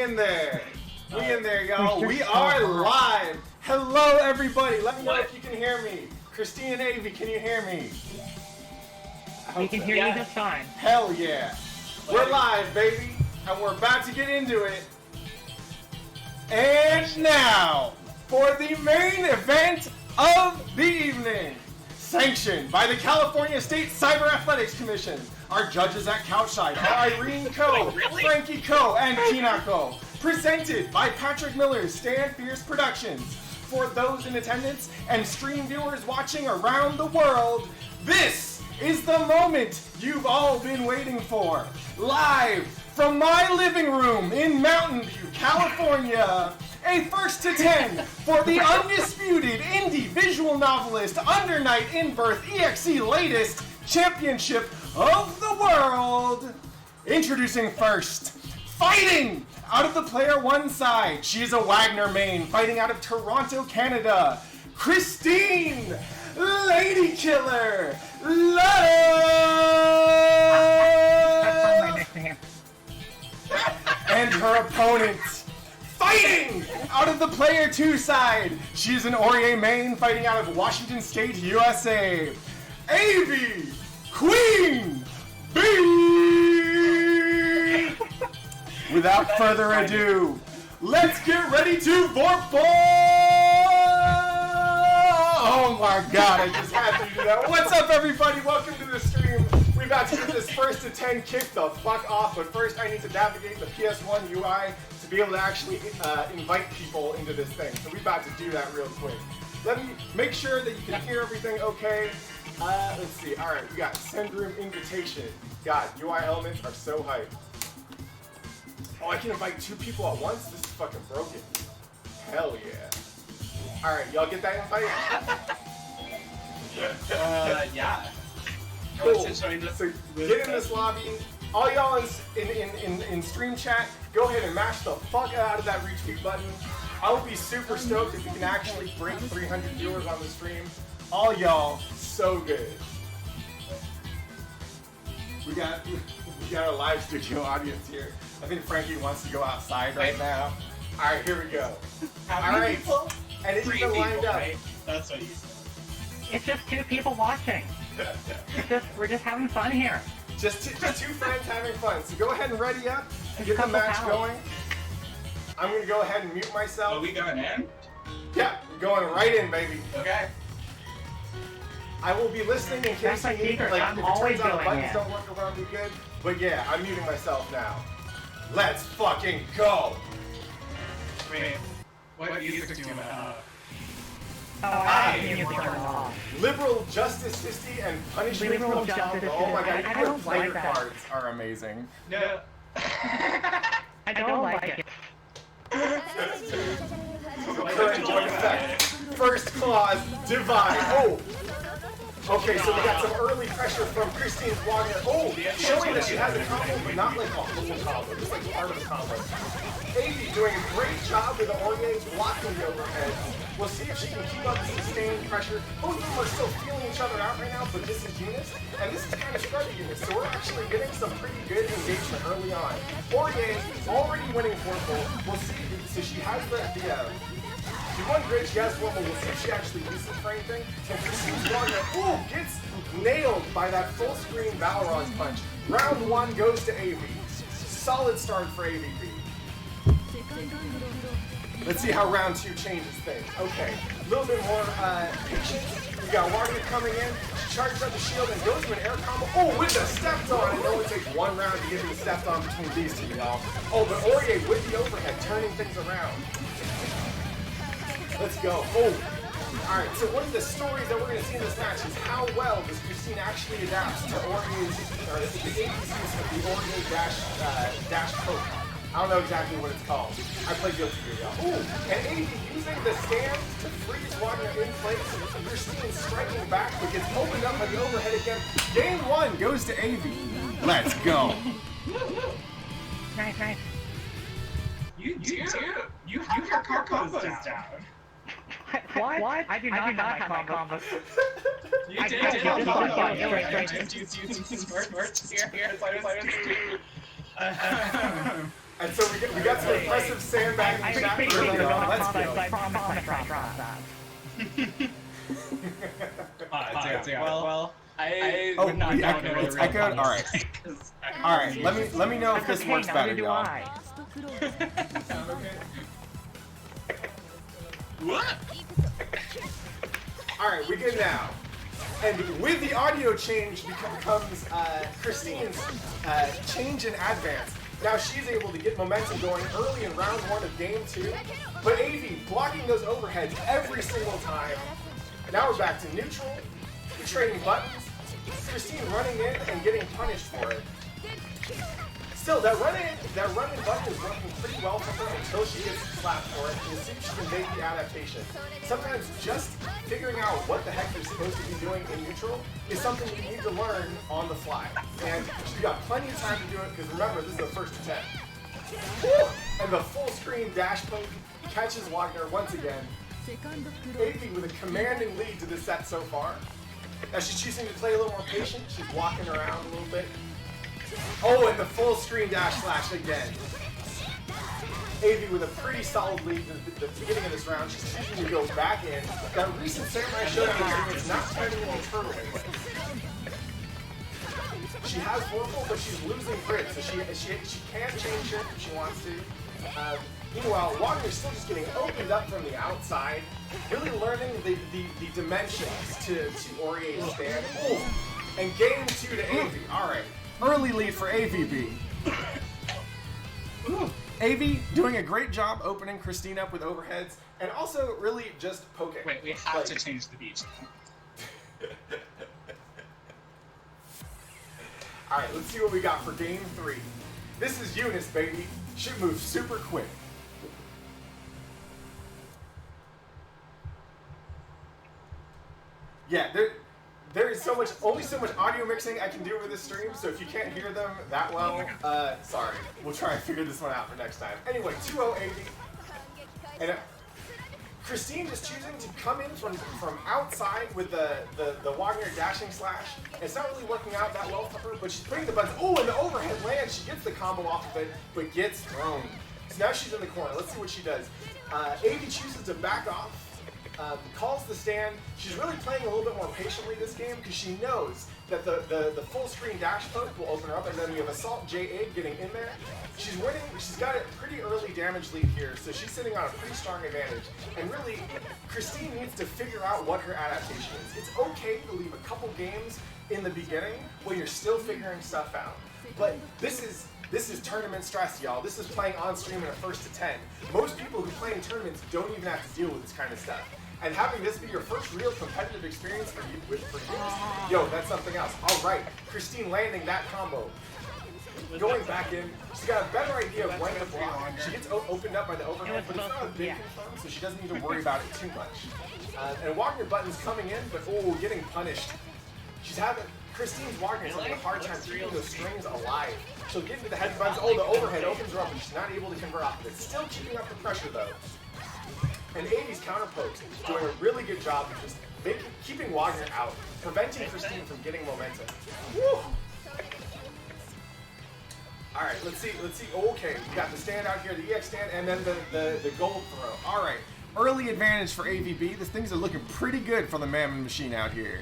in there. We in there, y'all. We are live. Hello, everybody. Let me know if you can hear me. Christine and Aevee, can you hear me? We can hear you just fine. Hell yeah. We're live, baby. And we're about to get into it. And now, for the main event of the evening. Sanctioned by the California State Cyber Athletics Commission. Our judges at Couchside are Irene Ko, Frankie Ko, and Tina Ko. Presented by Patrick Miller's Stand Fierce Productions. For those in attendance and stream viewers watching around the world, this is the moment you've all been waiting for. Live from my living room in Mountain View, California. A first to 10 for the undisputed indie visual novelist Under Night in Birth EXE latest championship of the world. Introducing first, fighting out of the player one side. She is a Wagner main fighting out of Toronto, Canada. Christine, Lady Killer, Love. And her opponent, fighting out of the player two side. She is an Aurier main fighting out of Washington State, USA. Aevee, Queen Bee. Without further ado, let's get ready to vorpal! Oh my god, I just had to do that. What's up, everybody? Welcome to the stream. We're about to get this first to 10 kick the fuck off, but first I need to navigate the PS1 UI to be able to actually invite people into this thing. So we're about to do that real quick. Let me make sure that you can hear everything okay. Let's see. Alright, we got send room invitation. God, UI elements are so hyped. Oh, I can invite 2 people at once? This is fucking broken. Hell yeah. Alright, y'all get that invite? Yeah. Cool. So get in this lobby. All y'all in stream chat, go ahead and mash the fuck out of that retweet button. I would be super stoked if we can actually break 300 viewers on the stream. All y'all, so good. We got a live studio audience here. I think Frankie wants to go outside right now. All right, here we go. All right, and it's even lined up. Right? That's what you said. It's just 2 people watching. We're just having fun here. Just 2 friends having fun. So go ahead and ready up. Get the match going. I'm gonna go ahead and mute myself. Are we going in? Yeah, going right in, baby. Okay. I will be listening in case you need, like, if it turns out the buttons don't work around me good. But yeah, I'm muting myself now. Let's fucking go! Wait, what music do you want? Liberal Justice History and Punishment from Child. Oh my god, your player cards are amazing. No. I don't like it. Current joint effect. First clause, divide. Oh! Okay, so we got some early pressure from Christine Wagner. Oh, showing that she has a combo, but not like a whole combo, just like part of the combo. Aevee doing a great job with the Aurier blocking the overhead. We'll see if she can keep up the sustained pressure. Both of them are still feeling each other out right now, but this is UNIST, and this is kind of scrubby UNIST, so we're actually getting some pretty good engagement early on. Aurier already winning vorpal. We'll see. So she has she won great, she has vorpal. We'll see if she actually uses it for anything. And Christine Wagner, ooh, gets nailed by that full screen Balrog's punch. Round 1 goes to Aevee. Solid start for Aevee. Let's see how round 2 changes things. Okay, a little bit more patience. We got Wagner coming in. She charges up the shield and goes to an air combo. Oh, with the stepped on. It only takes 1 round to get the stepped on between these two, y'all. Oh, but Aurier with the overhead, turning things around. Let's go. Oh, alright, so one of the stories that we're going to see in this match is how well does Christine actually adapt to Aurier's, or the Aevee's use of the Aurier dash poke. I don't know exactly what it's called. I play Guilty Gear, y'all. Ooh, and Aevee using the stand to freeze Wagner in place. Christine striking back, but gets opened up by the overhead again. Game 1 goes to Aevee. Let's go. Nice. You have your combos down. What? I do not have my combos. You did. Just using smarts here. And so we got some impressive sandbagging I chat appreciate early you on. going Let's to go. I promise I trust that. Well, I Oh, would not the know echo, what it's the real echoed? problem Alright. is, 'cause I- Alright, let me know if That's this okay, works neither better, do y'all. I. Sound okay? What? Alright, we good now. And with the audio change comes Christine's change in advance. Now she's able to get momentum going early in round 1 of game 2. But Aevee blocking those overheads every single time. Now we're back to neutral. We're trading buttons. Christine running in and getting punished for it. Still, that run-in button is working pretty well for her until she gets slapped for it. We'll see if she can make the adaptation. Sometimes just figuring out what the heck you're supposed to be doing in neutral is something you need to learn on the fly. And she's got plenty of time to do it because remember, this is the first attempt. Woo! And the full screen dash poke catches Wagner once again. Aevee with a commanding lead to this set so far. Now she's choosing to play a little more patient. She's walking around a little bit. Oh, and the full screen dash slash again. Aevee with a pretty solid lead at the beginning of this round. She's choosing to go back in. That recent Samurai Showdown experience not fighting in the tournament. She has Vorpal, but she's losing grit, so she can't change it if she wants to. Meanwhile, Wagner's still just getting opened up from the outside, really learning the dimensions to Aurier's stand. Ooh. And game 2 to Aevee. Alright. Early lead for Aevee. Aevee doing a great job opening Christine up with overheads, and also really just poking. Wait, we have to change the beat. Alright, let's see what we got for game 3. This is UNIST, baby. Should move super quick. Yeah, there is only so much audio mixing I can do with this stream, so if you can't hear them that well, sorry. We'll try and figure this one out for next time. Anyway, 2-0 Aevee. And Christine is choosing to come in from outside with the Wagner dashing slash. It's not really working out that well for her, but she's putting the buttons. Oh, and the overhead land. She gets the combo off of it, but gets thrown. So now she's in the corner. Let's see what she does. Aevee chooses to back off. Calls the stand. She's really playing a little bit more patiently this game because she knows that the full screen dash poke will open her up, and then we have Assault J8 getting in there. She's winning. She's got a pretty early damage lead here, so she's sitting on a pretty strong advantage. And really, Christine needs to figure out what her adaptation is. It's okay to leave a couple games in the beginning when you're still figuring stuff out. But this is tournament stress, y'all. This is playing on stream in a 1st to 10. Most people who play in tournaments don't even have to deal with this kind of stuff. And having this be your first real competitive experience for you, yo, that's something else. All right, Christine landing that combo. Going back in, she's got a better idea of when to block. She gets opened up by the overhead, but it's not a big confirm, so she doesn't need to worry about it too much. And Wagner button's coming in, but oh, getting punished. Christine's Wagner's having a hard time keeping those strings alive. She'll get into the head buttons. Oh, the overhead opens her up, and she's not able to convert off of it. Still keeping up the pressure, though. And Aevee's counter pokes doing a really good job of just keeping Wagner out, preventing Christine from getting momentum. Woo! All right, let's see. Okay, we got the stand out here, the EX stand, and then the gold throw. All right, early advantage for AVB. These things are looking pretty good for the Mammon Machine out here.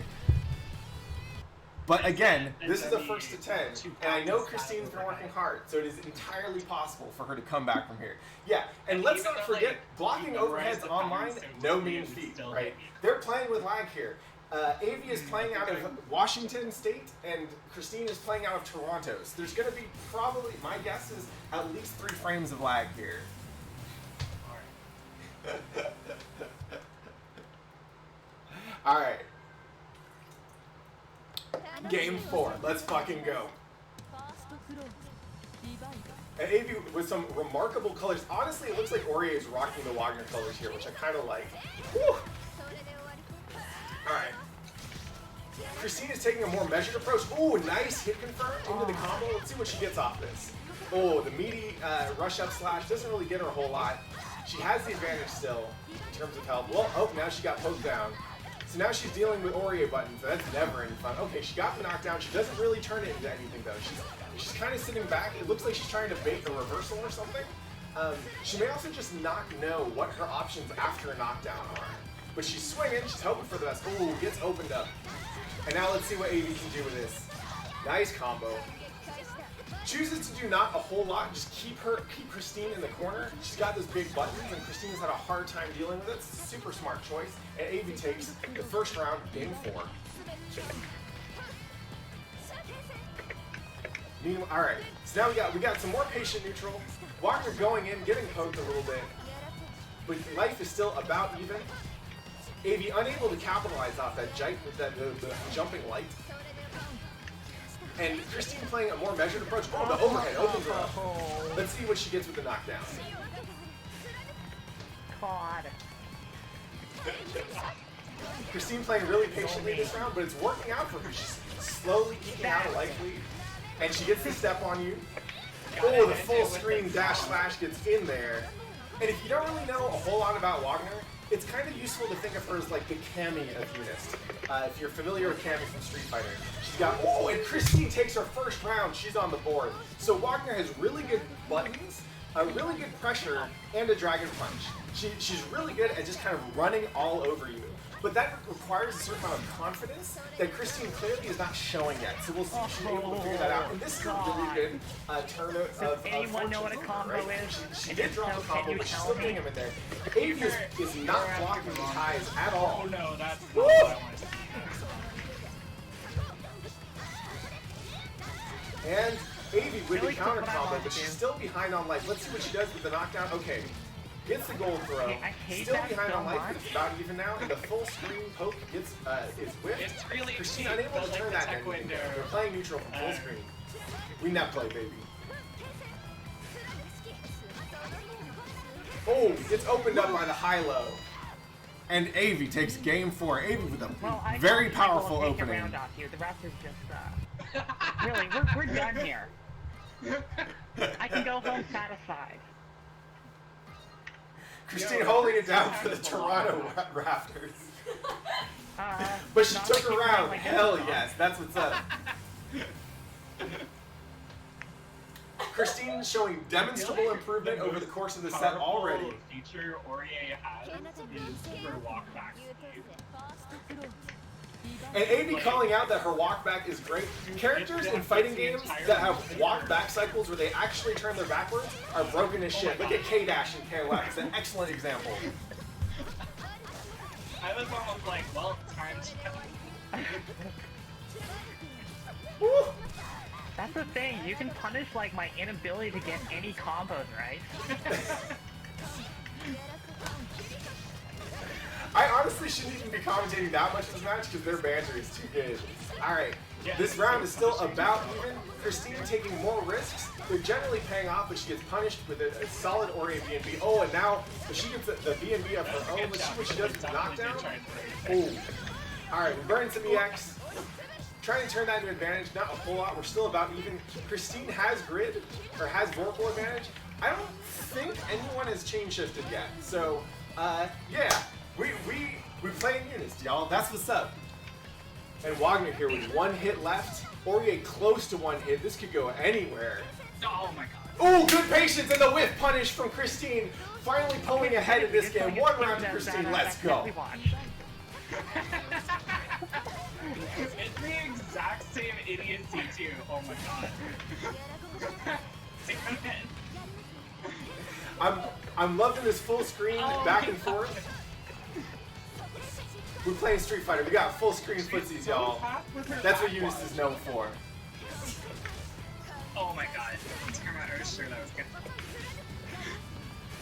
But again, this is a 1st to 10, and I know Christine's been working hard, so it is entirely possible for her to come back from here. Yeah, and let's not forget, blocking overheads online, no mean feat, right? They're playing with lag here. Aevee is playing out of Washington State, and Christine is playing out of Toronto. So there's going to be probably, my guess is, at least 3 frames of lag here. All right. Game 4. Let's fucking go. And Aevee with some remarkable colors. Honestly, it looks like Aurier is rocking the Wagner colors here, which I kind of like. Whew. Alright. Christine is taking a more measured approach. Ooh, nice hit confirm into the combo. Let's see what she gets off this. Oh, the meaty rush up slash doesn't really get her a whole lot. She has the advantage still in terms of health. Well, oh, now she got poked down. So now she's dealing with Oreo buttons, and that's never any fun. Okay, she got the knockdown. She doesn't really turn it into anything, though. She's kind of sitting back. It looks like she's trying to bait a reversal or something. She may also just not know what her options after a knockdown are. But she's swinging. She's hoping for the best. Ooh, gets opened up. And now let's see what Aevee can do with this. Nice combo. Chooses to do not a whole lot, just keep Christine in the corner. She's got those big buttons, and Christine has had a hard time dealing with it. It's a super smart choice, and Aevee takes the first round, game 4. All right, so now we got some more patient neutral. Wagner going in, getting poked a little bit, but life is still about even. Aevee unable to capitalize off that the jumping light. And Christine playing a more measured approach. Oh, the overhead opens her up. Let's see what she gets with the knockdown. God. Christine playing really patiently this round, but it's working out for her. She's slowly eking out a life lead. And she gets the step on you. Oh, the full screen dash slash gets in there. And if you don't really know a whole lot about Wagner, it's kind of useful to think of her as like the Cammy of UNIST. If you're familiar with Cammy from Street Fighter, she's got, oh, and Christine takes her first round, she's on the board. So Wagner has really good buttons, a really good pressure, and a dragon punch. She's really good at just kind of running all over you. But that requires a certain amount of confidence that Christine clearly is not showing yet. So we'll see if she's able to figure that out. And this is a really good turn of Does anyone know what a combo right? is? She did drop a combo, but she's still getting him in there. Aevee is not blocking the ties at all. Oh no, that's not what I wanted to see. And Aevee with Really the counter took what I combo, wanted but to she's do. still behind on life. Let's see what she does with the knockdown. Okay. Gets the gold throw. I hate Still that behind so on life, much. but it's about even now. And the full screen poke gets is whipped. It's really Christine cheap, unable but to like turn the that tech into anything. window. We're playing neutral from full screen. We net play, baby. Oh, gets opened up by the high-low. And Aevee takes game 4. Aevee with a very powerful take opening. A round off here. The rest is just, really, we're done here. I can go home satisfied. Christine holding it down for the Toronto Raptors. But she not took like her you round. like Hell that. yes, that's what's up. Christine showing demonstrable improvement over the course of the set already. Feature Orie has is her walk back speed. And Aevee calling out that her walk back is great. Characters in fighting games that have walk back cycles where they actually turn their backwards are broken as shit. Look at K-Dash and KOF. It's an excellent example. I was almost like, well, time to Woo! That's the thing. You can punish like my inability to get any combos, right? I honestly shouldn't even be commentating that much of this match because their banter is too good. Alright, this round is still about even. Christine taking more risks. They're generally paying off, but she gets punished with a solid Ori B&B. Oh, and now she gets the B&B of her own. Let's see what she does with the knockdown. Oh. Alright, we burn some EX. Trying to turn that into advantage, not a whole lot. We're still about even. Christine has grid, or has Vorpal advantage. I don't think anyone has chain shifted yet. So, yeah. We play in UNIST, y'all. That's what's up. And Wagner here with 1 hit left. Orie close to 1 hit. This could go anywhere. Oh my god. Oh, good patience and the whiff punish from Christine. Finally pulling ahead in this game. 1 round to Christine. Let's go. It's the exact same idiocy too. Oh my god. I'm loving this full screen back and forth. We're playing Street Fighter. We got full screen footsies, y'all. That's what UNIST is known for. Oh my god. I was sure that was good.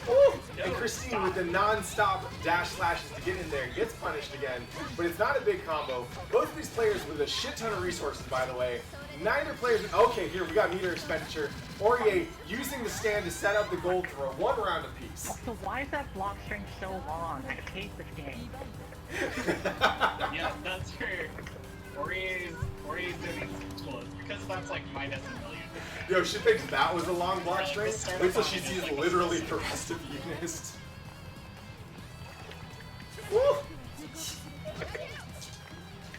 Woo! And Christine with the non-stop dash slashes to get in there gets punished again, but it's not a big combo. Both of these players with a shit ton of resources, by the way. Neither player's... Okay, here, we got meter expenditure. Orie using the stand to set up the gold for a 1 round apiece. So why is that block string so long? I hate this game. Yeah, that's true. Orie's doing cool because that's like -1 million. Yo, she thinks that was a long block string. Wait till she sees literally the rest of UNIST. Woo!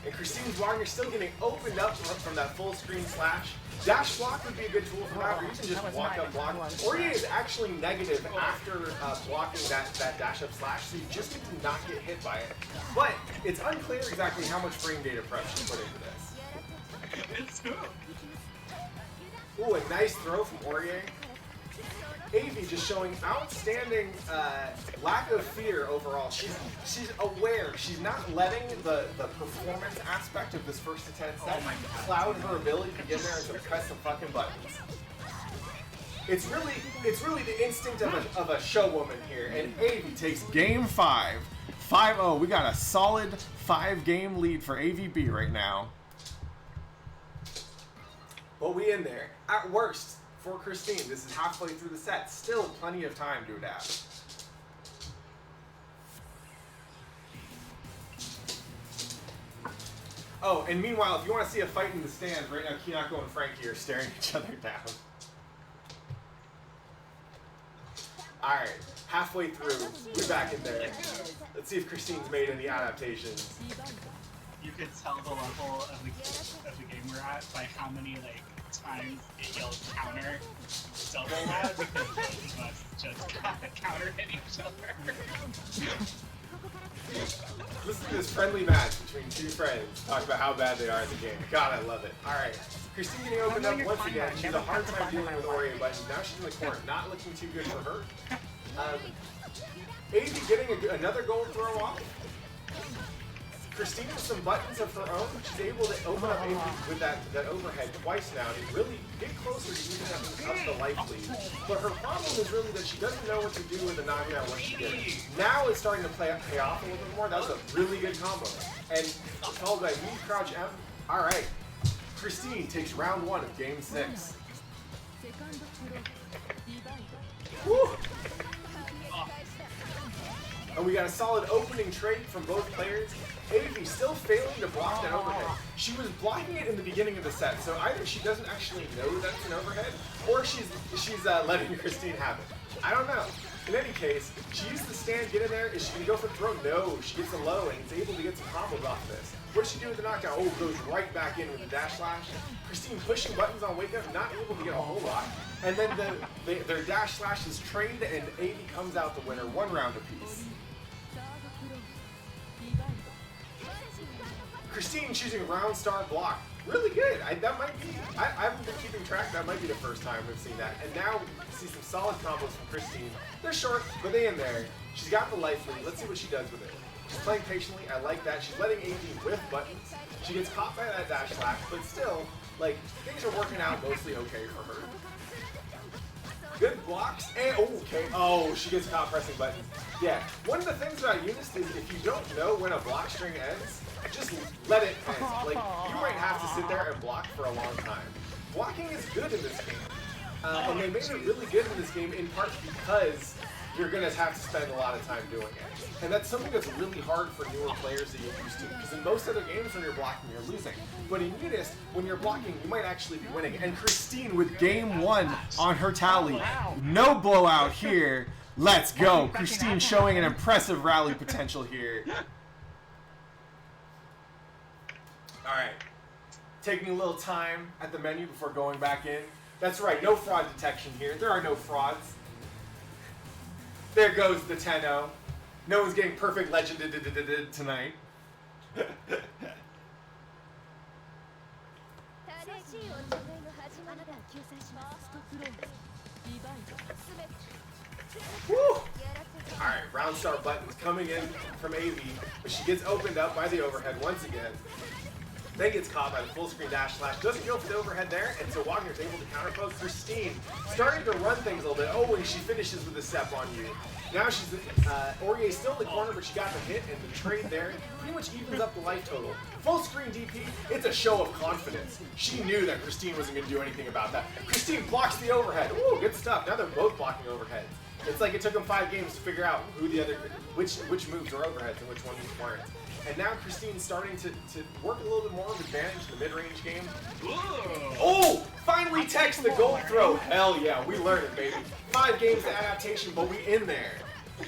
And Christine's Wagner's still getting opened up from that full screen slash. Dash block would be a good tool for that, or you can just walk up block. Aurier is actually negative after blocking that dash up slash, so you just get to not get hit by it. But it's unclear exactly how much frame data prep she put into this. It's cool. Ooh, a nice throw from Aurier. Aevee just showing outstanding lack of fear overall. She's aware. She's not letting the performance aspect of this first to 10 set cloud her ability to get there and to press some fucking buttons. It's really the instinct of a showwoman here, and Aevee takes game 5. 5-0. We got a solid 5-game lead for AVB right now. But we in there. At worst, for Christine, this is halfway through the set. Still plenty of time to adapt. Oh, and meanwhile, if you want to see a fight in the stands, right now Kinako and Frankie are staring each other down. Alright, halfway through, we're back in there. Let's see if Christine's made any adaptations. You could tell the level of the game we're at by how many times it yells counter double loud because both of us just counter hit each other. Listen to this friendly match between two friends. Talk about how bad they are at the game. God, I love it. Alright. Christine getting opened up once again. She's a hard time dealing with Aurier, but now she's in the corner. Not looking too good for her. Aevee getting another gold throw off. Christine with some buttons of her own. She's able to open up Aevee with that overhead twice now and really get closer to using up the life lead. But her problem is really that she doesn't know what to do with the knockdown once she gets it. Now it's starting to pay off a little bit more. That was a really good combo. And followed by V crouch M. Alright. Christine takes round 1 of game 6. Woo! And we got a solid opening trade from both players. Aevee still failing to block that overhead. She was blocking it in the beginning of the set, so either she doesn't actually know that's an overhead, or she's letting Christine have it. I don't know. In any case, she used the stand, get in there. Is she going to go for the throw? No. She gets a low and is able to get some combos off of this. What does she do with the knockdown? Oh, goes right back in with the dash slash. Christine pushing buttons on wake up, not able to get a whole lot. And then their dash slash is trained, and Aevee comes out the winner, 1 round apiece. Christine choosing round star block. Really good. I haven't been keeping track. That might be the first time we've seen that. And now we see some solid combos from Christine. They're short, but they in there. She's got the life lead. Let's see what she does with it. She's playing patiently. I like that. She's letting Aevee whiff buttons. She gets caught by that dash slash, but still, things are working out mostly okay for her. Good blocks, and oh, she gets caught pressing buttons. Yeah, one of the things about UNIST is if you don't know when a block string ends, just let it end. You might have to sit there and block for a long time. Blocking is good in this game. And they made it really good in this game in part because you're going to have to spend a lot of time doing it. And that's something that's really hard for newer players to get used to, because in most other games when you're blocking, you're losing. But in UNIST, when you're blocking, you might actually be winning. And Christine with game 1 on her tally. No blowout here. Let's go. Christine showing an impressive rally potential here. Alright. Taking a little time at the menu before going back in. That's right, no fraud detection here. There are no frauds. There goes the 10-0. No one's getting perfect legend tonight. Woo! Alright, round star buttons coming in from Aevee, but she gets opened up by the overhead once again. Then gets caught by the full screen dash slash. Doesn't go for the overhead there, and so Wagner's able to counterpose. Christine starting to run things a little bit. Oh, and she finishes with a step on you. Now she's Aurier's still in the corner, but she got the hit, and the trade there pretty much evens up the life total. Full screen DP, it's a show of confidence. She knew that Christine wasn't going to do anything about that. Christine blocks the overhead. Ooh, good stuff. Now they're both blocking overheads. It's like it took them 5 games to figure out who the other, which moves are overheads and which ones weren't. And now Christine's starting to work a little bit more of advantage in the mid-range game. Oh! Finally techs the gold throw! Hell yeah, we learned it, baby. 5 games to adaptation, but we in there.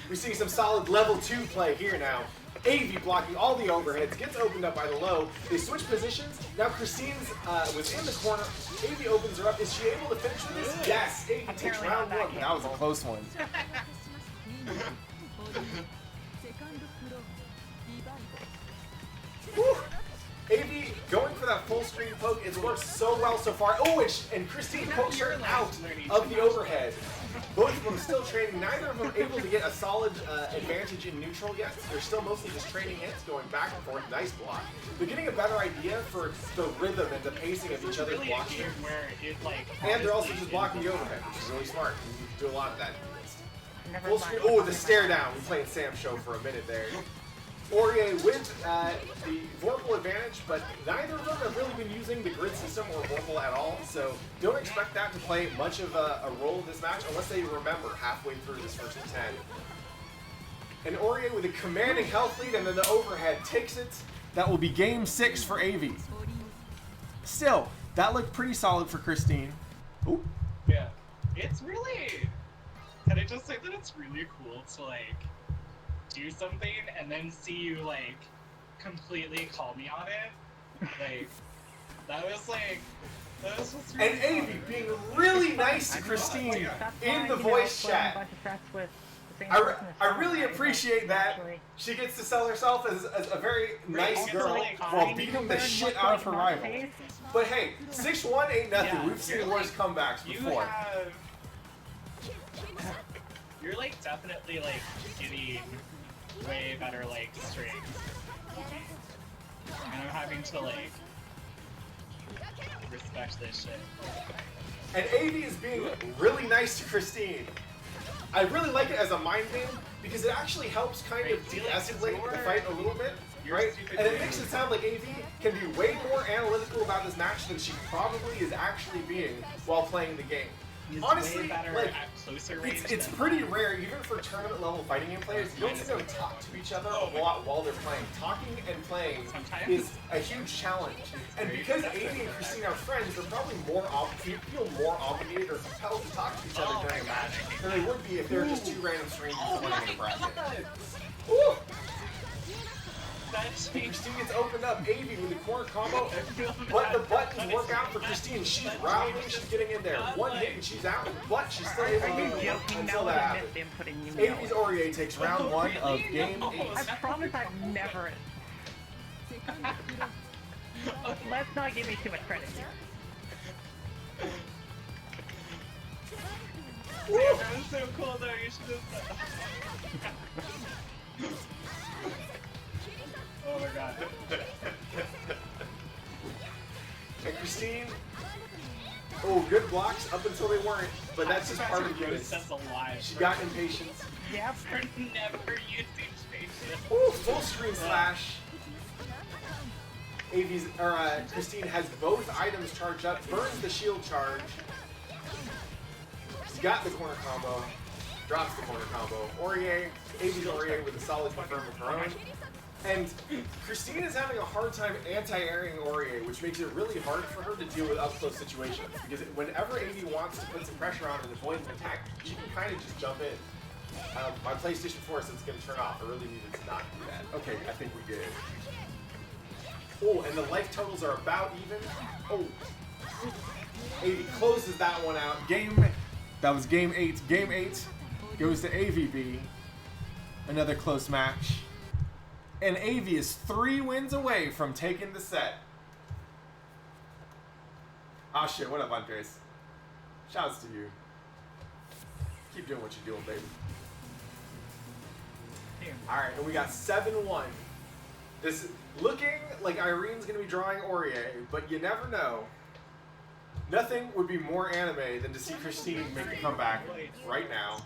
We're seeing some solid level 2 play here now. Aevee blocking all the overheads, gets opened up by the low. They switch positions. Now Christine's was in the corner. Aevee opens her up. Is she able to finish with this? Yes. Aevee takes round 1. That was a close one. Whew. Aevee going for that full screen poke. It's worked so well so far. Oh, and Christine pokes her out of the overhead. Both of them still training. Neither of them able to get a solid advantage in neutral yet. They're still mostly just trading hits, going back and forth. Nice block. They're getting a better idea for the rhythm and the pacing of each other's blocks. And they're also just blocking the overhead, which is really smart. You can do a lot of that. Full screen. Oh, the stare down. We're playing Sam Show for a minute there. Aurier with the Vorpal advantage, but neither of them have really been using the grid system or Vorpal at all, so don't expect that to play much of a role in this match unless they remember halfway through this first 10. And Aurier with a commanding health lead and then the overhead takes it. That will be game 6 for Aevee. Still, that looked pretty solid for Christine. Ooh. Yeah, it's really... Can I just say that it's really cool to, like, do something and then see you like completely call me on it. Like that was just really and Aevee being really nice to Christine in the voice chat. I really appreciate that. She gets to sell herself as a very nice girl while beating the shit out of her rival. But hey, 6-1 ain't nothing. Yeah, We've seen worse comebacks before. You're like definitely like getting way better like strings. And I'm having to like respect this shit. And Aevee is being really nice to Christine. I really like it as a mind game because it actually helps kind of de-escalate the fight a little bit, right? And it makes it sound like Aevee can be way more analytical about this match than she probably is actually being while playing the game. Honestly, like, it's pretty rare, even for tournament level fighting game players, you don't see them talk to each other a lot while they're playing. Talking and playing is a huge challenge. And because Aevee and Christine are friends, they're probably feel more obligated or compelled to talk to each other during a match than they would be if they're just two random strangers playing in a bracket. Ooh. Christine gets opened up. Aevee with the corner combo, but the buttons work out for Christine. She's rounding, she's getting in there. One hit and she's out, but she's still able to move until that happens. Aevee's Aurier takes round 1 of game 8. I promise I've never... Let's not give me too much credit here. That was so cool though, you should have... Oh my god. And Christine, oh, good blocks up until they weren't, but that's just part of UNIST. She got impatient. Yep. Never used impatient. Ooh, full screen slash. Christine has both items charged up, burns the shield charge. She's got the corner combo, drops the corner combo. Aevee's Aurier with a solid confirm of her own. And Christine is having a hard time anti-airing Aurier, which makes it really hard for her to deal with up-close situations. Because whenever Aevee wants to put some pressure on and avoid an attack, she can kind of just jump in. My PlayStation 4 says it's going to turn off. I really needed to not do that. Okay, I think we did. Oh, and the life totals are about even. Oh. Aevee closes that one out. That was game 8. Game 8 goes to Aevee. Another close match. And Aevee is 3 wins away from taking the set. Oh shit, what up, Andres? Shouts to you. Keep doing what you're doing, baby. Alright, and we got 7-1. This is looking like Irene's gonna be drawing Aurier, but you never know. Nothing would be more anime than to see Christine make a comeback right now.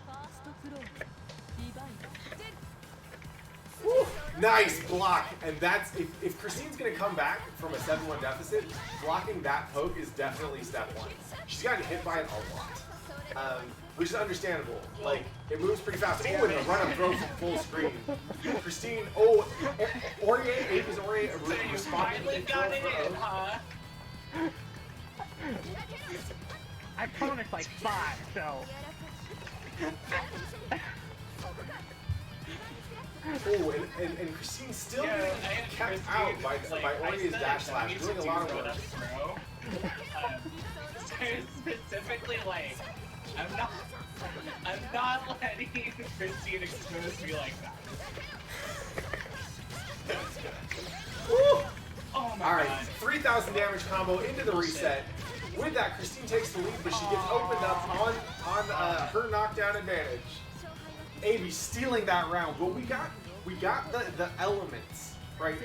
Woo, nice block, and that's if Christine's gonna come back from a 7-1 deficit, blocking that poke is definitely step 1. She's gotten hit by it a lot, which is understandable. Like it moves pretty fast. Oh, and the run up throw from full screen. Christine, oh, Aevee's Aurier responded. I promised like 5, so. Oh, and Christine's still getting kept out by Orne's dash slash, doing a lot of work. Specifically, like, I'm not letting Christine expose me like that. Woo! Oh my Alright, god. 3,000 damage combo into the reset. With that, Christine takes the lead, but she gets opened up on her knockdown advantage. Aevee stealing that round, but we got the elements, right?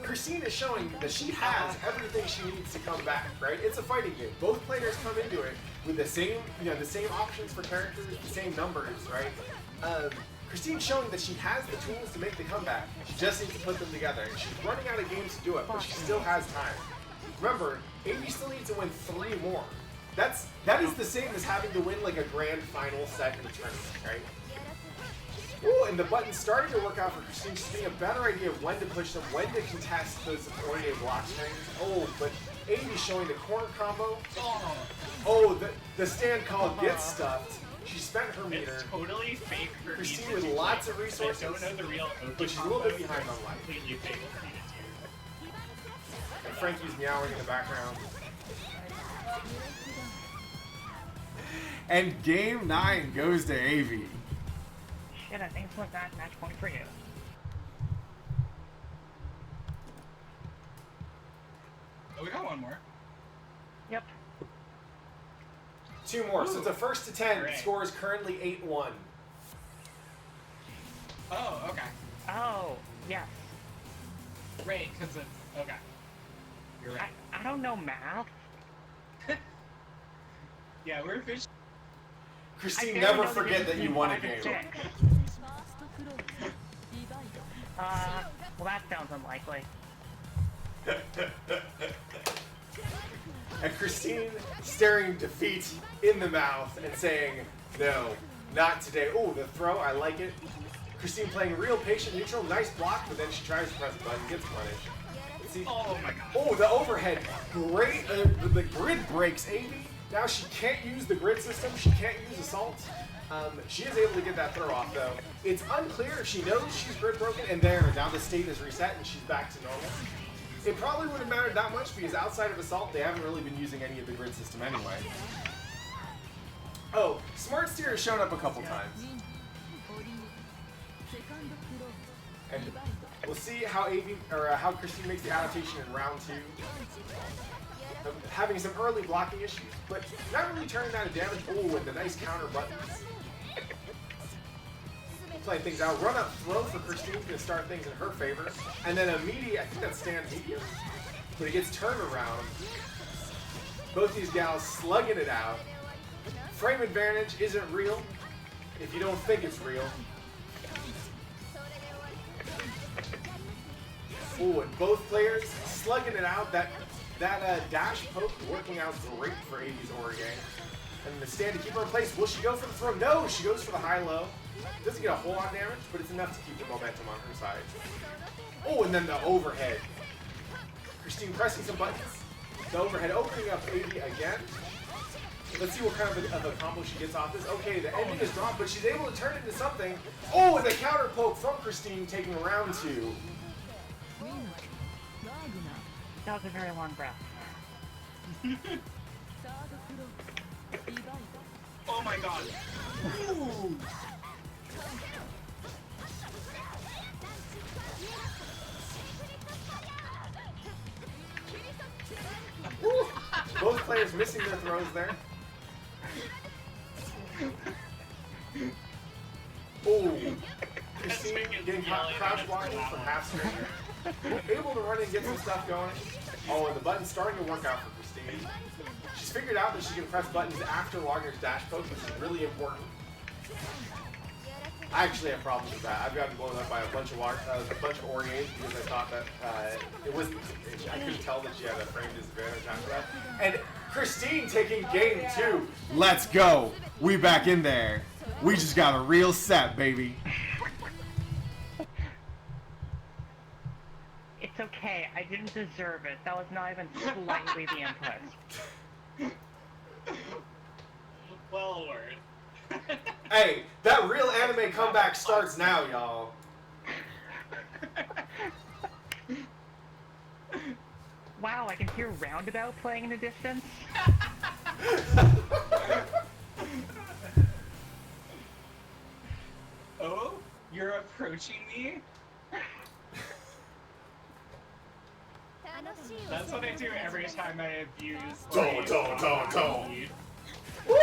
Christine is showing that she has everything she needs to come back, right? It's a fighting game. Both players come into it with the same, the same options for characters, the same numbers, right? Christine's showing that she has the tools to make the comeback. She just needs to put them together, and she's running out of games to do it, but she still has time. Remember, Aevee still needs to win 3 more. That is the same as having to win like a grand final set in the tournament, right? Ooh, and the button's starting to work out for Christine. She's getting a better idea of when to push them, when to contest those Orne block strings. Oh, but Aevee showing the corner combo. Oh, the stand call gets stuffed. She spent her meter. It's totally fake for Christine me with to lots do. of resources, I don't know the real but she's a little bit behind on life. Completely fake for me to do. And Frankie's meowing in the background. And game 9 goes to Aevee. Shit, I think this was that match point for you. Oh, we got one more. Yep. 2 more. So it's a first to 10. Great. Score is currently 8-1. Oh, okay. Oh, yes. Right, because it's... Okay. You're right. I don't know math. Yeah, we're fish. Christine, I never know the forget that difference you won a between game. 5 and 6. Well, that sounds unlikely. And Christine staring defeat in the mouth and saying, no, not today. Oh, the throw, I like it. Christine playing real patient neutral, nice block, but then she tries to press the button, gets punished. Let's see. Oh my god. Oh, the overhead, great. The grid breaks Aevee. Now she can't use the grid system, she can't use assault. She is able to get that throw off though. It's unclear if she knows she's grid broken, and there, now the state is reset and she's back to normal. It probably wouldn't matter that much because outside of assault, they haven't really been using any of the grid system anyway. Oh, Smart Steer has shown up a couple times. And we'll see how Aevee, or how Christine makes the adaptation in round 2. Having some early blocking issues, but not really turning down damage. Oh, and the nice counter buttons. Playing things out. Run up throw for Christine to start things in her favor. And then immediate, I think that's stand medium. But it gets turned around. Both these gals slugging it out. Frame advantage isn't real if you don't think it's real. Oh, and both players slugging it out. That dash poke working out great for Aevee's Orge. And the stand to keep her in place. Will she go for the throw? No, she goes for the high-low. Doesn't get a whole lot of damage, but it's enough to keep the momentum on her side. Oh, and then the overhead. Christine pressing some buttons. The overhead opening up Aevee again. Let's see what kind of a combo she gets off this. Okay, the ending is dropped, but she's able to turn it into something. Oh, and the counter poke from Christine taking round 2. That was a very long breath. Oh my god. Ooh. Woo. Both players missing their throws there. Oh, Christine getting crouch blocking from half screen. Able to run and get some stuff going. Oh, and the button's starting to work out for Christine. She's figured out that she can press buttons after Wagner's dash poke, which is really important. I actually have problems with that. I've gotten blown up by a bunch of Orges because I thought that I couldn't tell that she had a frame disadvantage after that. And Christine taking game 2. Let's go. We back in there. We just got a real set, baby. It's okay, I didn't deserve it. That was not even slightly the input. Well, word. Hey, that real anime comeback starts now, y'all. Wow, I can hear Roundabout playing in the distance. Oh, you're approaching me? That's what I do every time I abuse. Don't. Woo!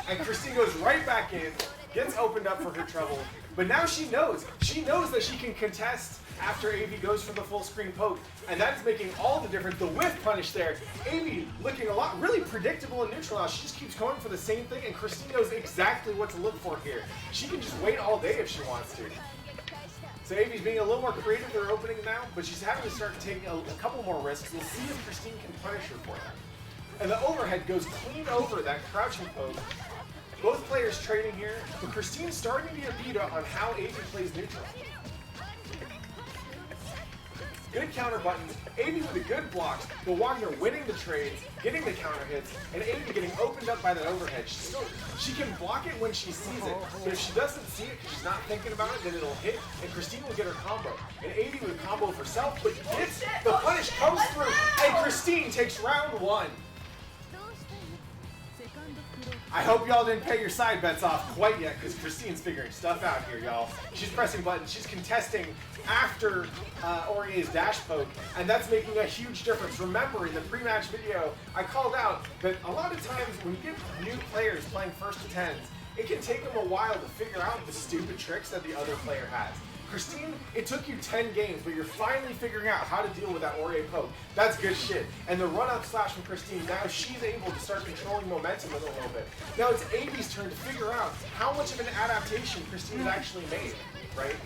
And Christine goes right back in, gets opened up for her trouble, but now she knows. She knows that she can contest after Aevee goes for the full screen poke, and that's making all the difference. The whiff punish there. Aevee looking a lot really predictable and neutral now. She just keeps going for the same thing, and Christine knows exactly what to look for here. She can just wait all day if she wants to. So Aevee's being a little more creative with her opening now, but she's having to start taking a couple more risks. We'll see if Christine can punish her for that. And the overhead goes clean over that crouching poke. Both players trading here, but Christine's starting to get beat up on how Aevee plays neutral. Good counter buttons, Aevee with a good blocks, but Wagner winning the trades, getting the counter hits, and Aevee getting opened up by that overhead. She can block it when she sees it, but if she doesn't see it, she's not thinking about it, then it'll hit, and Christine will get her combo. And Aevee with a combo of herself, but gets the punish comes through, and Christine takes round 1. I hope y'all didn't pay your side bets off quite yet, because Christine's figuring stuff out here, y'all. She's pressing buttons. She's contesting after Aurier's dash poke, and that's making a huge difference. Remember, in the pre-match video, I called out that a lot of times when you get new players playing first to 10s, it can take them a while to figure out the stupid tricks that the other player has. Christine, it took you 10 games, but you're finally figuring out how to deal with that Aurier poke. That's good shit. And the run-up slash from Christine, now she's able to start controlling momentum with it a little bit. Now it's Aevee's turn to figure out how much of an adaptation Christine's actually made, right?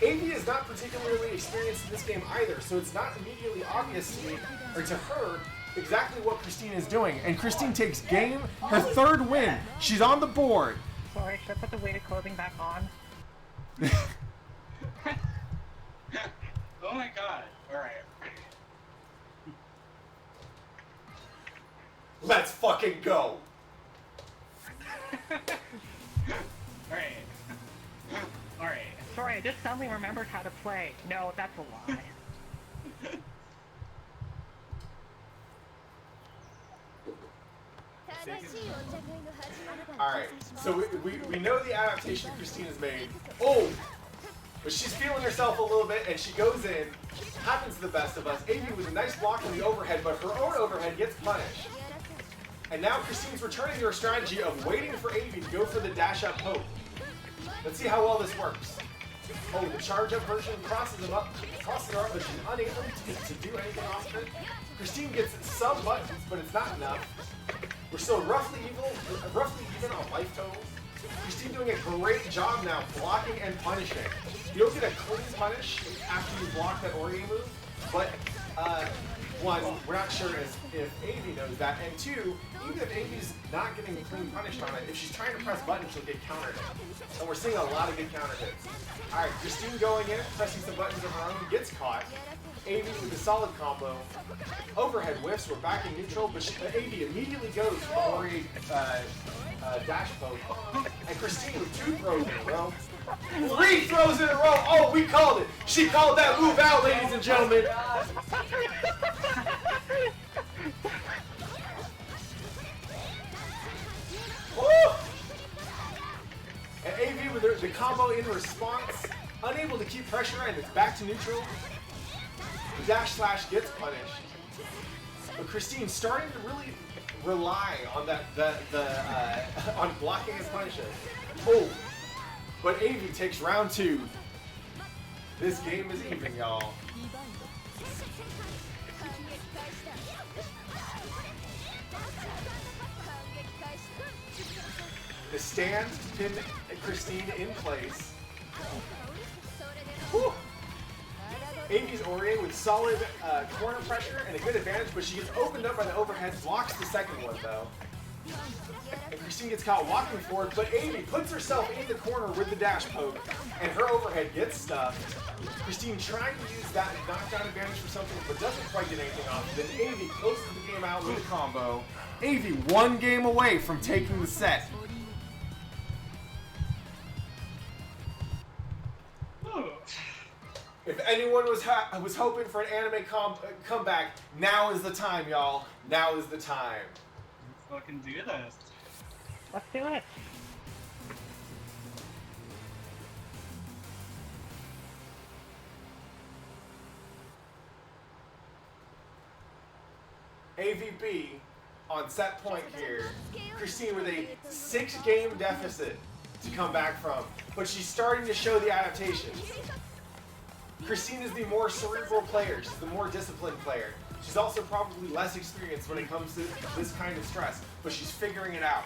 Aevee is not particularly experienced in this game either, so it's not immediately obvious to me, or to her, exactly what Christine is doing. And Christine takes game, her 3rd win. She's on the board. Sorry, should I put the weighted clothing back on? Oh my god. Alright. Let's fucking go. Alright. Alright. Sorry, I just suddenly remembered how to play. No, that's a lie. Alright, so we know the adaptation Christine has made. Oh! But she's feeling herself a little bit, and she goes in. Happens to the best of us. Aevee with a nice block on the overhead, but her own overhead gets punished. And now Christine's returning to her strategy of waiting for Aevee to go for the dash-up poke. Let's see how well this works. Oh, the charge-up version crosses her up, but she's unable to do anything off of it. Christine gets some buttons, but it's not enough. We're still roughly even on life totals. Christine doing a great job now blocking and punishing. You don't get a clean punish after you block that Aurier move, but one, we're not sure if Aevee knows that, and two, even if Aevee's not getting clean punished on it, if she's trying to press buttons, she'll get counter hit. And we're seeing a lot of good counter hits. Alright, Christine going in, pressing some buttons of her own, gets caught. Aevee with a solid combo. Overhead whiffs, we're back in neutral, but Aevee immediately goes for Aurier dash poke. And Christine with 2 throws in a row. 3 throws in a row! Oh, we called it! She called that move out, ladies and gentlemen! Woo! And Aevee with the combo in response, unable to keep pressure and it's back to neutral. The dash slash gets punished. But Christine starting to really rely on on blocking and punishing. Oh! But Aevee takes round 2. This game is even, y'all. The stand pin Christine in place. Whew. Aevee's Aurier with solid corner pressure and a good advantage, but she gets opened up by the overhead, blocks the second one though. And Christine gets caught walking forward, but Aevee puts herself in the corner with the dash poke, and her overhead gets stuffed. Christine trying to use that knockdown advantage for something, but doesn't quite get anything off. Then Aevee closes the game out with a combo. Aevee 1 game away from taking the set. Ooh. If anyone was hoping for an anime comeback, now is the time, y'all. Now is the time. Let's fucking do this. Let's do it. AVB on set point here. Christine with a 6-game deficit to come back from, but she's starting to show the adaptations. Christine is the more cerebral player. She's the more disciplined player. She's also probably less experienced when it comes to this kind of stress, but she's figuring it out.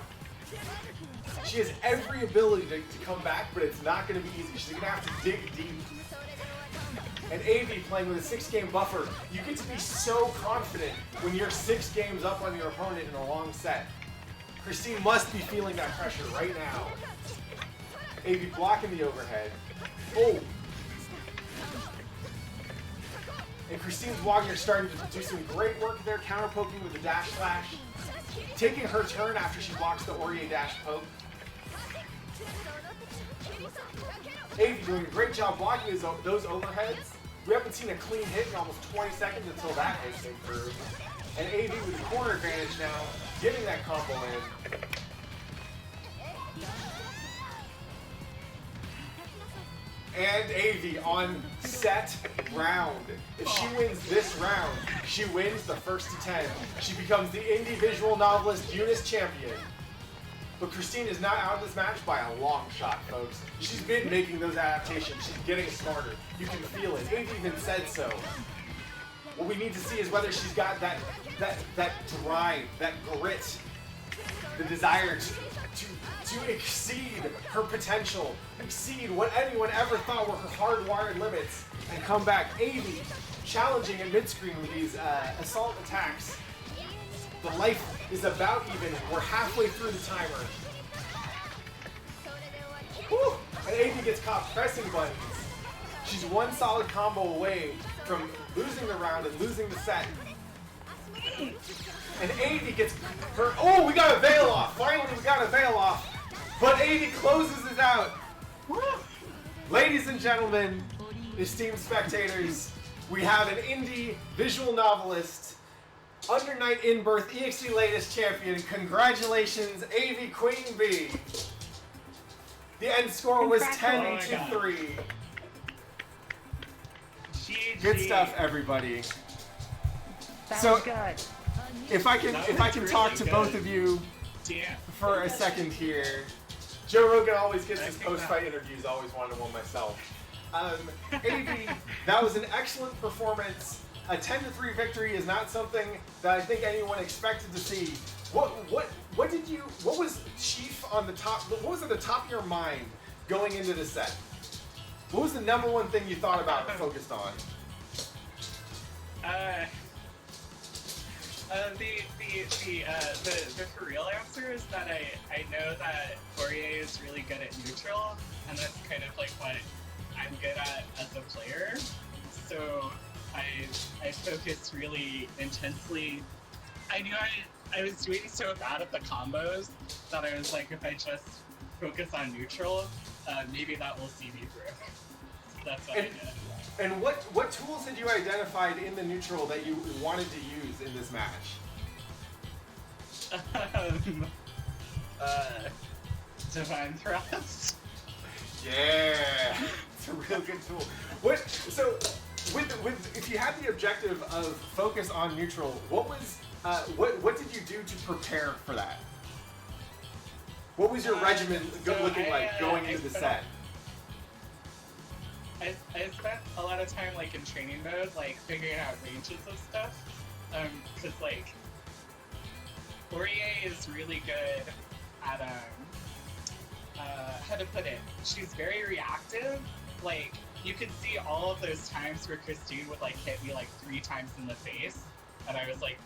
She has every ability to come back, but it's not going to be easy. She's going to have to dig deep. And Aevee playing with a 6-game buffer, you get to be so confident when you're 6 games up on your opponent in a long set. Christine must be feeling that pressure right now. Aevee blocking the overhead. Oh! And Christine's Wagner starting to do some great work there, counter poking with the dash slash. Taking her turn after she blocks the Aurier dash poke. Aevee doing a great job blocking those overheads. We haven't seen a clean hit in almost 20 seconds until that hit came through. And Aevee with the corner advantage now, getting that combo in. And Aevee on set round. If she wins this round, she wins the first to 10. She becomes the indie visual novelist UNIST champion. But Christine is not out of this match by a long shot, folks. She's been making those adaptations. She's getting smarter. You can feel it. Aevee even said so. What we need to see is whether she's got that drive, that grit, the desire to exceed her potential, exceed what anyone ever thought were her hardwired limits, and come back. Aevee challenging at mid-screen with these assault attacks. The life is about even. We're halfway through the timer. Woo! And Aevee gets caught pressing buttons. She's one solid combo away from losing the round and losing the set. And Aevee gets her. Oh, we got a veil off. Finally, we got a veil off. But Aevee closes it out. Woo! Ladies and gentlemen, esteemed spectators, we have an indie visual novelist, under night in birth EXT latest champion. Congratulations, Aevee Queen Bee. The end score was 10-3. Good stuff, everybody. Sounds So- good. If I can talk to both of you for a second here. Joe Rogan always gets his post-fight interviews. Always wanted one myself. Aevee, that was an excellent performance. A 10-3 victory is not something that I think anyone expected to see. What was chief on the top? What was at the top of your mind going into the set? What was the number one thing you thought about and focused on? The for real answer is that I know that Aurier is really good at neutral, and that's kind of like what I'm good at as a player. So I focused really intensely. I knew I was doing so bad at the combos that I was like, if I just focus on neutral, maybe that will see me through. So that's what I did. And what tools had you identified in the neutral that you wanted to use in this match? Divine Thrust. Yeah, it's a real good tool. If you had the objective of focus on neutral, what did you do to prepare for that? What was your regimen looking like going into the set? I spent a lot of time like in training mode, like figuring out ranges of stuff. Cause like Aurier is really good at how to put it. She's very reactive. Like you could see all of those times where Christine would like hit me like 3 times in the face, and I was like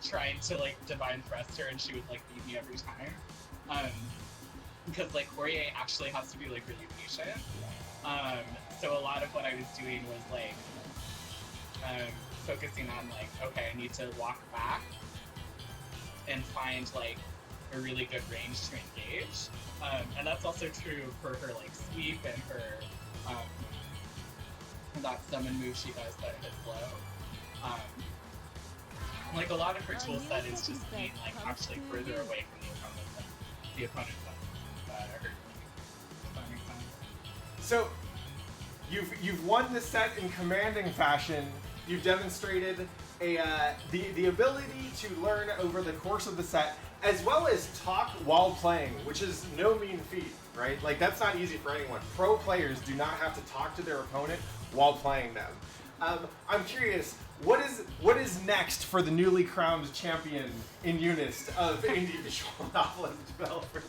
trying to like divine thrust her, and she would like beat me every time. Because like Aurier actually has to be like really patient. So a lot of what I was doing was like focusing on like, okay, I need to walk back and find like a really good range to engage. And that's also true for her like sweep and her that summon move she does that hits low. Like a lot of her tool set is just being like actually further away from the opponent that hurt me. Does that make sense? So you've won the set in commanding fashion. You've demonstrated the ability to learn over the course of the set, as well as talk while playing, which is no mean feat, right? Like, that's not easy for anyone. Pro players do not have to talk to their opponent while playing them. I'm curious, what is next for the newly crowned champion in UNIST of indie visual novel developers?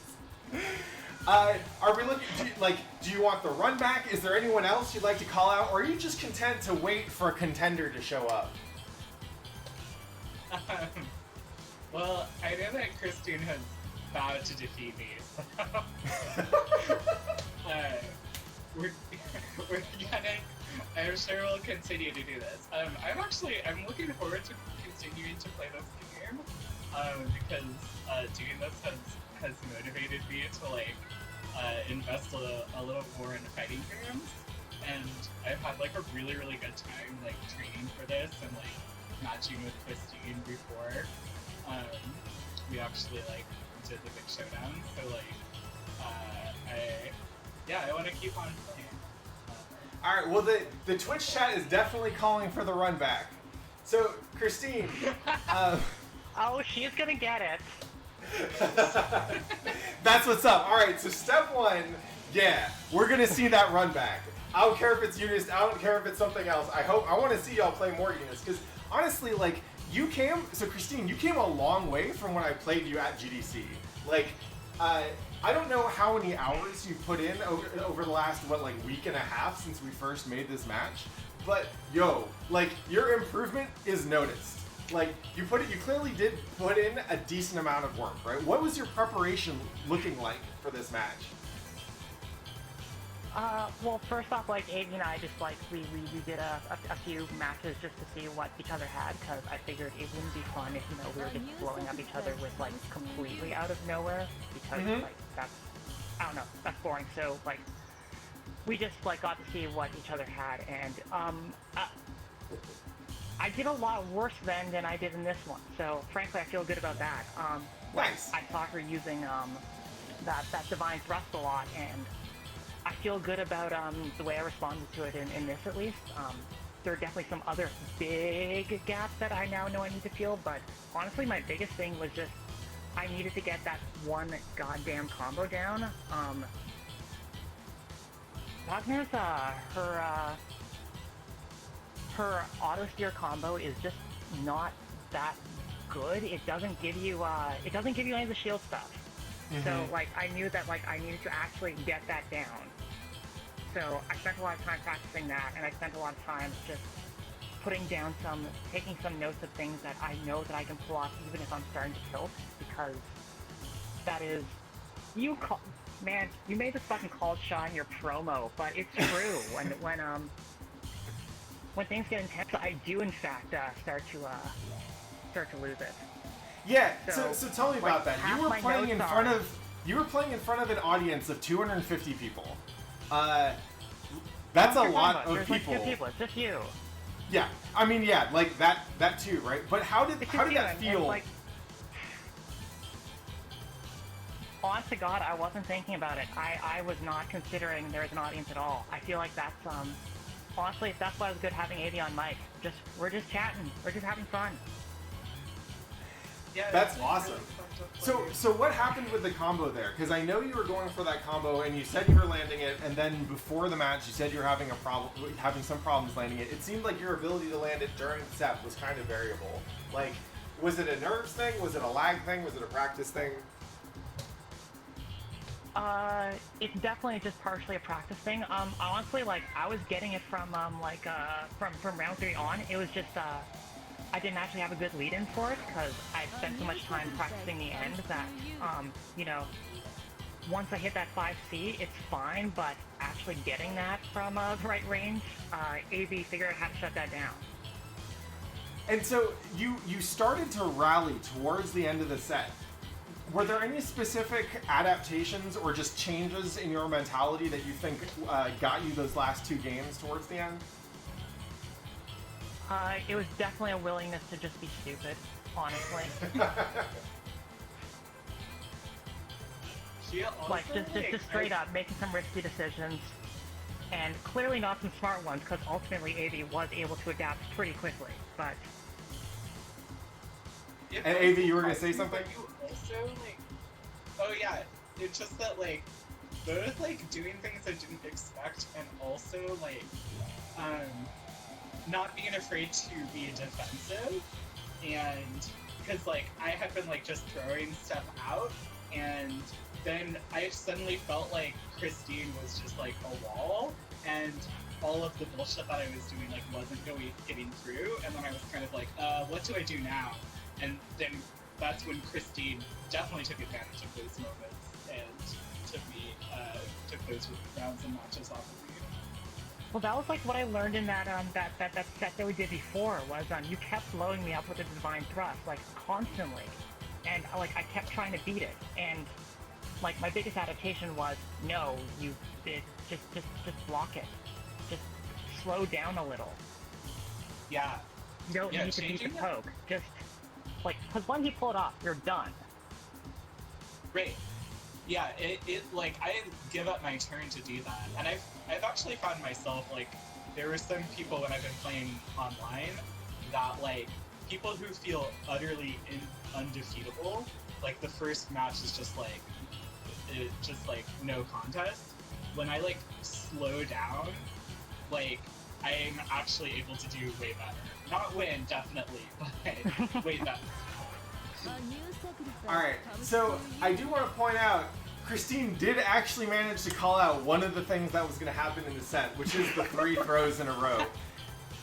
Are we looking, do you want the run back? Is there anyone else you'd like to call out? Or are you just content to wait for a contender to show up? Well, I know that Christine has vowed to defeat me, so we're gonna, I'm sure we'll continue to do this. I'm looking forward to continuing to play this game, because doing this has motivated me to like invest a little more in fighting games, and I've had like a really good time like training for this and like matching with Christine before we actually like did the big showdown. So like I want to keep on playing. All right. Well, the Twitch chat is definitely calling for the run back. So Christine, Oh, she's gonna get it. that's what's up. All right. So step one, yeah, we're gonna see that run back. I don't care if it's UNIST. I don't care if it's something else. I want to see y'all play more UNIST, because honestly, like, Christine, you came a long way from when I played you at GDC. Like, I don't know how many hours you put in over the last, week and a half since we first made this match, but yo, like, your improvement is noticed. Like, you clearly did put in a decent amount of work, right? What was your preparation looking like for this match? Well, first off, like, Aevee and I just, like, we did a few matches just to see what each other had, because I figured it wouldn't be fun if, we were just blowing up each other with, like, completely out of nowhere, because, like, that's, I don't know, that's boring. So, like, we just, like, got to see what each other had, and, I did a lot worse then than I did in this one, so, frankly, I feel good about that. Nice. I saw her using, that Divine Thrust a lot, and I feel good about the way I responded to it in this, at least. There are definitely some other big gaps that I now know I need to feel, but honestly, my biggest thing was just I needed to get that one goddamn combo down. Wagner's, her auto-steer combo is just not that good. It doesn't give you any of the shield stuff. So, like, I knew that, like, I needed to actually get that down. So, I spent a lot of time practicing that, and I spent a lot of time just taking some notes of things that I know that I can pull off even if I'm starting to tilt, because that is, you made this fucking called shot in your promo, but it's true. When things get intense, I do in fact start to lose it. Yeah, so tell me about that. half You were my playing in notes front of an audience of 250 people. That's a lot of There's people. like 2 people. It's just you. Yeah, I mean, yeah, like that too, right? But how did that feel? Like, honest to God, I wasn't thinking about it. I was not considering there was an audience at all. I feel like that's honestly, that's why it was good having Aevee on mic. We're just chatting. We're just having fun. Yeah, That's awesome. So what happened with the combo there? Because I know you were going for that combo, and you said you were landing it, and then before the match, you said you were having some problems landing it. It seemed like your ability to land it during the set was kind of variable. Like, was it a nerves thing? Was it a lag thing? Was it a practice thing? It's definitely just partially a practice thing. Honestly, like, I was getting it from round 3 on. It was just, I didn't actually have a good lead-in for it, because I spent so much time practicing the end that, once I hit that 5C, it's fine, but actually getting that from the right range, Aevee figured out how to shut that down. And so you started to rally towards the end of the set. Were there any specific adaptations or just changes in your mentality that you think got you those last 2 games towards the end? It was definitely a willingness to just be stupid, honestly. She also, Like, just straight up making some risky decisions, and clearly not some smart ones, because ultimately Aevee was able to adapt pretty quickly, but... And Aevee, you were gonna say something? You also, like... Oh yeah, it's just that, like, both, like, doing things I didn't expect, and also, like, not being afraid to be defensive, and... Because, like, I had been, like, just throwing stuff out, and then I suddenly felt like Christine was just, like, a wall, and all of the bullshit that I was doing, like, wasn't getting through, and then I was kind of like, what do I do now? And then that's when Christine definitely took advantage of those moments, and took those rounds and matches off of me. Well, that was like what I learned in that that set that we did before, was you kept blowing me up with a divine thrust, like, constantly. And, like, I kept trying to beat it, and, like, my biggest adaptation was, no, just block it. Just slow down a little. Yeah. You don't need to beat the poke. Just, like, because when you pull it off, you're done. Right. Yeah, it like, I give up my turn to do that, and I've actually found myself, like, there were some people when I've been playing online that, like, people who feel utterly undefeatable, like, the first match is just like no contest. When I, like, slow down, like, I'm actually able to do way better. Not win, definitely, but way better. Alright, so I do want to point out, Christine did actually manage to call out one of the things that was going to happen in the set, which is the 3 throws in a row.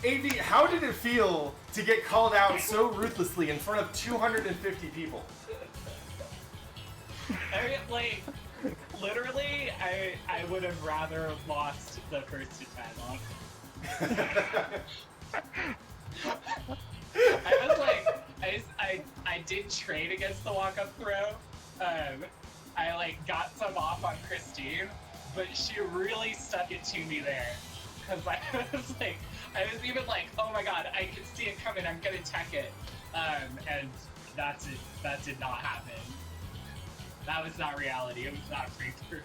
Aevee, how did it feel to get called out so ruthlessly in front of 250 people? I mean, like, literally, I would have rather lost the first to 10 on. I was like, I did trade against the walk-up throw. I, like, got some off on Christine, but she really stuck it to me there. Because I was like, I was even like, oh my god, I can see it coming, I'm gonna tech it. And that did not happen. That was not reality, it was not free through.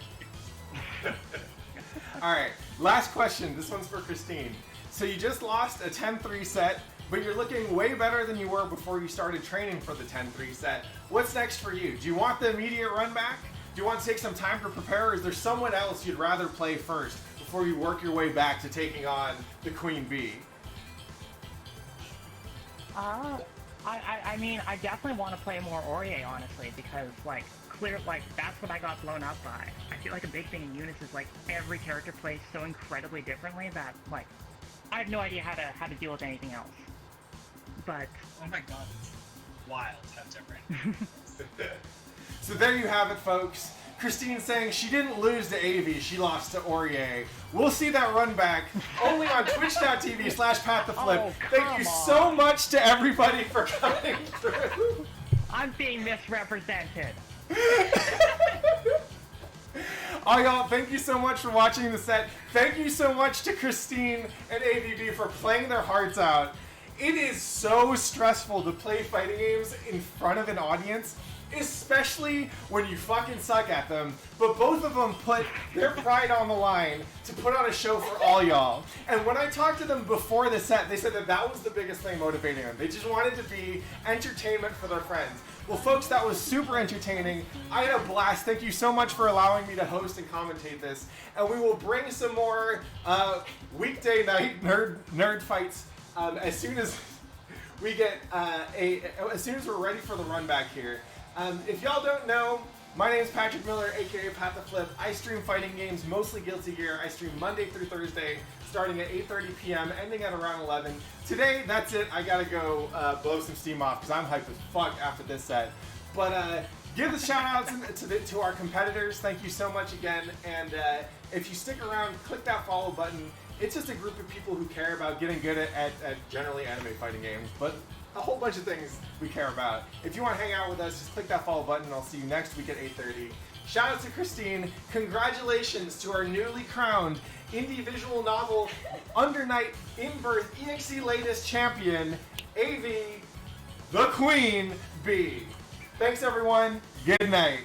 Alright, last question, this one's for Christine. So you just lost a 10-3 set, but you're looking way better than you were before you started training for the 10-3 set. What's next for you? Do you want the immediate run back? Do you want to take some time to prepare, or is there someone else you'd rather play first before you work your way back to taking on the Queen Bee? I mean, I definitely want to play more Aurier, honestly, because, like, that's what I got blown up by. I feel like a big thing in UNIST is, like, every character plays so incredibly differently that, like, I have no idea how to deal with anything else. But... Oh my god, it's wild how different. So there you have it, folks. Christine saying she didn't lose to Aevee, she lost to Aurier. We'll see that run back only on twitch.tv/PathTheFlip. Oh, Thank you so much to everybody for coming through. I'm being misrepresented. All y'all, thank you so much for watching the set. Thank you so much to Christine and Aevee for playing their hearts out. It is so stressful to play fighting games in front of an audience, especially when you fucking suck at them, but both of them put their pride on the line to put on a show for all y'all. And when I talked to them before the set, they said that was the biggest thing motivating them. They just wanted to be entertainment for their friends. Well, folks, that was super entertaining. I had a blast. Thank you so much for allowing me to host and commentate this. And we will bring some more weekday night nerd fights as soon as we get as soon as we're ready for the run back here. If y'all don't know, my name is Patrick Miller, aka PathTheFlip. I stream fighting games, mostly Guilty Gear. I stream Monday through Thursday, starting at 8:30 p.m., ending at around 11. Today, that's it. I gotta go blow some steam off because I'm hyped as fuck after this set. But give the shout outs to our competitors. Thank you so much again. And if you stick around, click that follow button. It's just a group of people who care about getting good at generally anime fighting games, but a whole bunch of things we care about. If you want to hang out with us, just click that follow button and I'll see you next week at 8:30. Shout out to Christine. Congratulations to our newly crowned indie visual novel Undernight In-Birth EXE latest champion, Aevee, the Queen Bee. Thanks everyone. Good night.